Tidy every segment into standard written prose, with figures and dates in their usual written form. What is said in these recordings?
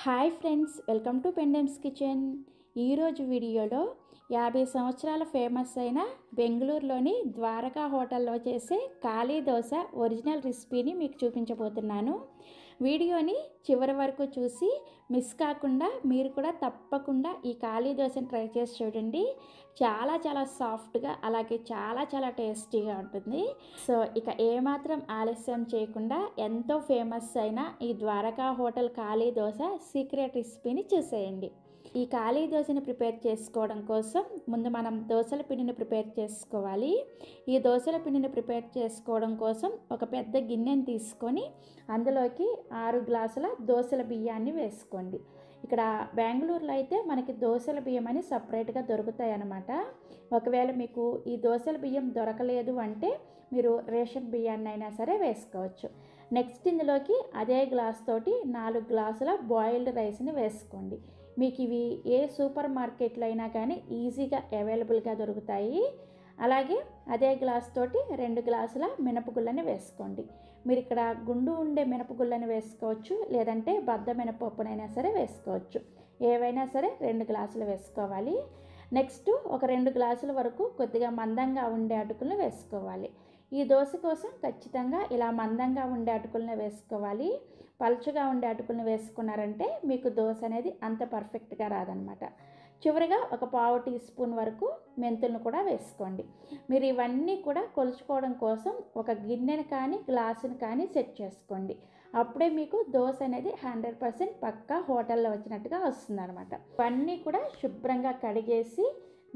Hi friends, welcome to Pendems kitchen. ఈరోజు వీడియోలో 50 సంవత్సరాల ఫేమస్ అయిన బెంగళూరులోని ద్వారకా హోటల్లో చేసే ఖాళీ దోశ ఒరిజినల్ రెసిపీని మీకు చూపించబోతున్నాను. వీడియోని చివరి వరకు చూసి మిస్ కాకుండా మీరు కూడా తప్పకుండా ఈ ఖాళీ దోశని ట్రై చేసి చూడండి. చాలా సాఫ్ట్గా అలాగే చాలా టేస్టీగా ఉంటుంది. సో ఇక ఏమాత్రం ఆలస్యం చేయకుండా ఎంతో ఫేమస్ అయిన ఈ ద్వారకా హోటల్ ఖాళీ దోశ సీక్రెట్ రెసిపీని చూసేయండి. ఈ ఖాళీ దోశని ప్రిపేర్ చేసుకోవడం కోసం ముందు మనం దోశల పిండిని ప్రిపేర్ చేసుకోవాలి. ఈ దోశల పిండిని ప్రిపేర్ చేసుకోవడం కోసం ఒక పెద్ద గిన్నెని తీసుకొని అందులోకి 6 గ్లాసుల దోశల బియ్యాన్ని వేసుకోండి. ఇక్కడ బెంగళూరులో అయితే మనకి దోశల బియ్యం అని సపరేట్గా దొరుకుతాయి అన్నమాట. ఒకవేళ మీకు ఈ దోశల బియ్యం దొరకలేదు అంటే మీరు రేషన్ బియ్యాన్ని అయినా సరే వేసుకోవచ్చు. నెక్స్ట్ ఇందులోకి అదే గ్లాస్ తోటి 4 గ్లాసుల బాయిల్డ్ రైస్ని వేసుకోండి. మీకు ఇవి ఏ సూపర్ మార్కెట్లో అయినా కానీ ఈజీగా అవైలబుల్గా దొరుకుతాయి. అలాగే అదే గ్లాస్ తోటి 2 గ్లాసుల మినపగుళ్ళని వేసుకోండి. మీరు ఇక్కడ గుండు ఉండే మినపగుళ్ళని వేసుకోవచ్చు, లేదంటే బద్ద మినపప్పునైనా సరే వేసుకోవచ్చు. ఏవైనా సరే 2 గ్లాసులు వేసుకోవాలి. నెక్స్ట్ ఒక 2 గ్లాసుల వరకు కొద్దిగా మందంగా ఉండే అటుకులను వేసుకోవాలి. ఈ దోశ కోసం ఖచ్చితంగా ఇలా మందంగా ఉండే అటుకులను వేసుకోవాలి. పలుచగా ఉండే అటుకులను వేసుకున్నారంటే మీకు దోశ అనేది అంత పర్ఫెక్ట్గా రాదనమాట. చివరిగా ఒక పావు టీ స్పూన్ వరకు మెంతులను కూడా వేసుకోండి. మీరు ఇవన్నీ కూడా కొలుచుకోవడం కోసం ఒక గిన్నెను కానీ గ్లాసును కానీ సెట్ చేసుకోండి. అప్పుడే మీకు దోశ అనేది 100% పక్కా హోటల్లో వచ్చినట్టుగా వస్తుందన్నమాట. ఇవన్నీ కూడా శుభ్రంగా కడిగేసి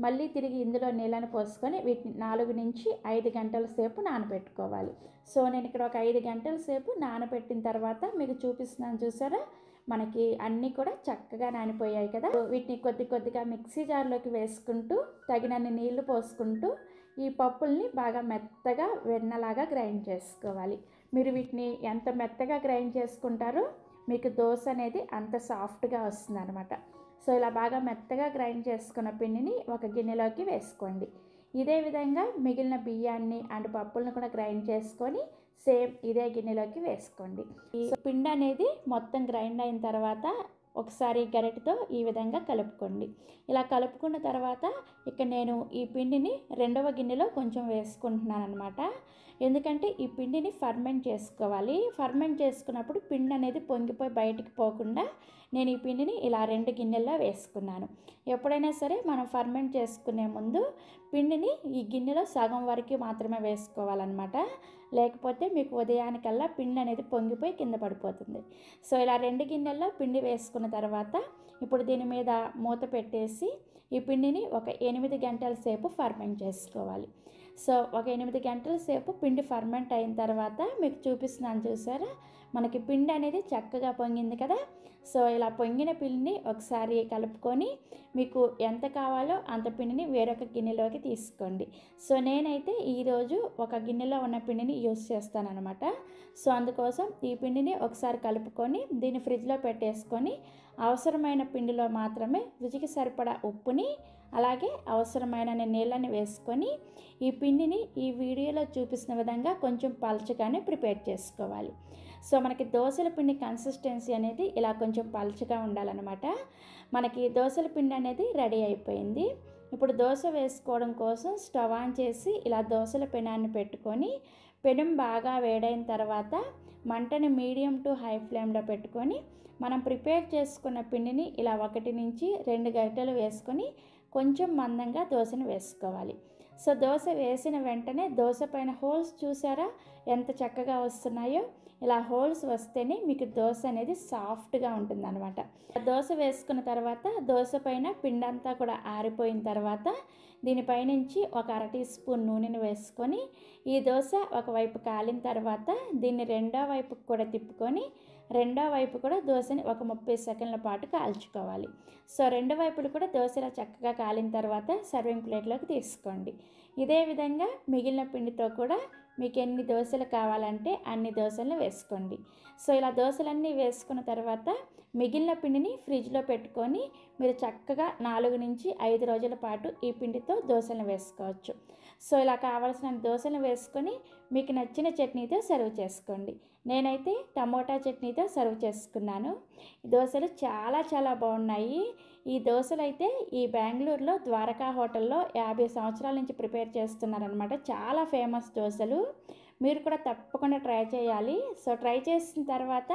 మళ్ళీ తిరిగి ఇందులో నీళ్ళని పోసుకొని వీటిని 4 నుంచి 5 గంటల సేపు నానబెట్టుకోవాలి. సో నేను ఇక్కడ ఒక 5 గంటల సేపు నానబెట్టిన తర్వాత మీకు చూపిస్తున్నాను, చూసారా? మనకి అన్నీ కూడా చక్కగా నానిపోయాయి కదా. వీటిని కొద్దిగా మిక్సీ జార్లోకి వేసుకుంటూ తగినన్ని నీళ్లు పోసుకుంటూ ఈ పప్పుల్ని బాగా మెత్తగా వెన్నలాగా గ్రైండ్ చేసుకోవాలి. మీరు వీటిని ఎంత మెత్తగా గ్రైండ్ చేసుకుంటారో మీకు దోశ అనేది అంత సాఫ్ట్గా వస్తుంది అనమాట. సో ఇలా బాగా మెత్తగా గ్రైండ్ చేసుకున్న పిండిని ఒక గిన్నెలోకి వేసుకోండి. ఇదే విధంగా మిగిలిన బియ్యాన్ని అండ్ పప్పులను కూడా గ్రైండ్ చేసుకొని సేమ్ ఇదే గిన్నెలోకి వేసుకోండి. ఈ పిండి అనేది మొత్తం గ్రైండ్ అయిన తర్వాత ఒకసారి గరిటెతో ఈ విధంగా కలుపుకోండి. ఇలా కలుపుకున్న తర్వాత ఇక నేను ఈ పిండిని రెండవ గిన్నెలో కొంచెం వేసుకుంటున్నాను అనమాట. ఎందుకంటే ఈ పిండిని ఫర్మెంట్ చేసుకోవాలి. ఫర్మెంట్ చేసుకున్నప్పుడు పిండి అనేది పొంగిపోయి బయటికి పోకుండా నేను ఈ పిండిని ఇలా 2 గిన్నెల్లో వేసుకున్నాను. ఎప్పుడైనా సరే మనం ఫర్మెంట్ చేసుకునే ముందు పిండిని ఈ గిన్నెలో సగం వరకు మాత్రమే వేసుకోవాలన్నమాట. లేకపోతే మీకు ఉదయానికల్లా పిండి అనేది పొంగిపోయి కింద పడిపోతుంది. సో ఇలా 2 గిన్నెల్లో పిండి వేసుకున్న తర్వాత ఇప్పుడు దీని మీద మూత పెట్టేసి ఈ పిండిని ఒక 8 గంటల సేపు ఫర్మెంట్ చేసుకోవాలి. సో ఒక 8 గంటల సేపు పిండి ఫర్మెంట్ అయిన తర్వాత మీకు చూపిస్తున్నాను, చూసారా? మనకి పిండి అనేది చక్కగా పొంగింది కదా. సో ఇలా పొంగిన పిండిని ఒకసారి కలుపుకొని మీకు ఎంత కావాలో అంత పిండిని వేరొక గిన్నెలోకి తీసుకోండి. సో నేనైతే ఈరోజు ఒక గిన్నెలో ఉన్న పిండిని యూస్ చేస్తానన్నమాట. సో అందుకోసం ఈ పిండిని ఒకసారి కలుపుకొని దీన్ని ఫ్రిడ్జ్లో పెట్టేసుకొని అవసరమైన పిండిలో మాత్రమే రుచికి సరిపడా ఉప్పుని అలాగే అవసరమైన నీళ్ళని వేసుకొని ఈ పిండిని ఈ వీడియోలో చూపిస్తున్న విధంగా కొంచెం పలచగానే ప్రిపేర్ చేసుకోవాలి. సో మనకి దోశల పిండి కన్సిస్టెన్సీ అనేది ఇలా కొంచెం పలచగా ఉండాలన్నమాట. మనకి దోశల పిండి అనేది రెడీ అయిపోయింది. ఇప్పుడు దోశ వేసుకోవడం కోసం స్టవ్ ఆన్ చేసి ఇలా దోశల పెనాన్ని పెట్టుకొని పెనం బాగా వేడైన తర్వాత మంటని మీడియం టు హై ఫ్లేమ్లో పెట్టుకొని మనం ప్రిపేర్ చేసుకున్న పిండిని ఇలా 1 నుంచి 2 గరిటెలు వేసుకొని కొంచెం మందంగా దోశను వేసుకోవాలి. సో దోశ వేసిన వెంటనే దోశ పైన హోల్స్ చూసారా ఎంత చక్కగా వస్తున్నాయో? ఇలా హోల్స్ వస్తేనే మీకు దోశ అనేది సాఫ్ట్గా ఉంటుందన్నమాట. దోశ వేసుకున్న తర్వాత దోశ పైన పిండి అంతా కూడా ఆరిపోయిన తర్వాత దీనిపైనుంచి ఒక 1/2 టీ స్పూన్ నూనెను వేసుకొని ఈ దోశ ఒకవైపు కాలిన తర్వాత దీన్ని రెండో వైపుకు కూడా తిప్పుకొని రెండో వైపు కూడా దోశని ఒక 30 సెకండ్ల పాటు కాల్చుకోవాలి. సో 2 వైపులు కూడా దోశలా చక్కగా కాలిన తర్వాత సర్వింగ్ ప్లేట్లోకి తీసుకోండి. ఇదే విధంగా మిగిలిన పిండితో కూడా మీకు ఎన్ని దోశలు కావాలంటే అన్ని దోశలను వేసుకోండి. సో ఇలా దోశలన్నీ వేసుకున్న తర్వాత మిగిలిన పిండిని ఫ్రిడ్జ్లో పెట్టుకొని మీరు చక్కగా 4 నుంచి 5 రోజుల పాటు ఈ పిండితో దోశలను వేసుకోవచ్చు. సో ఇలా కావాల్సిన దోశలను వేసుకొని మీకు నచ్చిన చట్నీతో సర్వ్ చేసుకోండి. నేనైతే టమోటా చట్నీతో సర్వ్ చేసుకున్నాను. ఈ దోశలు చాలా బాగున్నాయి. ఈ దోశలు అయితే ఈ బెంగళూరులో ద్వారకా హోటల్లో 50 సంవత్సరాల నుంచి ప్రిపేర్ చేస్తున్నారనమాట. చాలా ఫేమస్ దోశలు. మీరు కూడా తప్పకుండా ట్రై చేయాలి. సో ట్రై చేసిన తర్వాత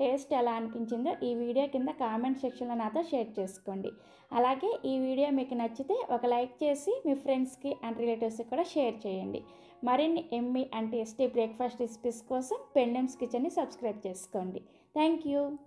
టేస్ట్ ఎలా అనిపించిందో ఈ వీడియో కింద కామెంట్ సెక్షన్లో నాతో షేర్ చేసుకోండి. అలాగే ఈ వీడియో మీకు నచ్చితే ఒక లైక్ చేసి మీ ఫ్రెండ్స్కి అండ్ రిలేటివ్స్కి కూడా షేర్ చేయండి. మరిన్ని Emmy and tasty breakfast recipes కోసం పెండెమ్స్ కిచెన్ని సబ్స్క్రైబ్ చేసుకోండి. Thank you.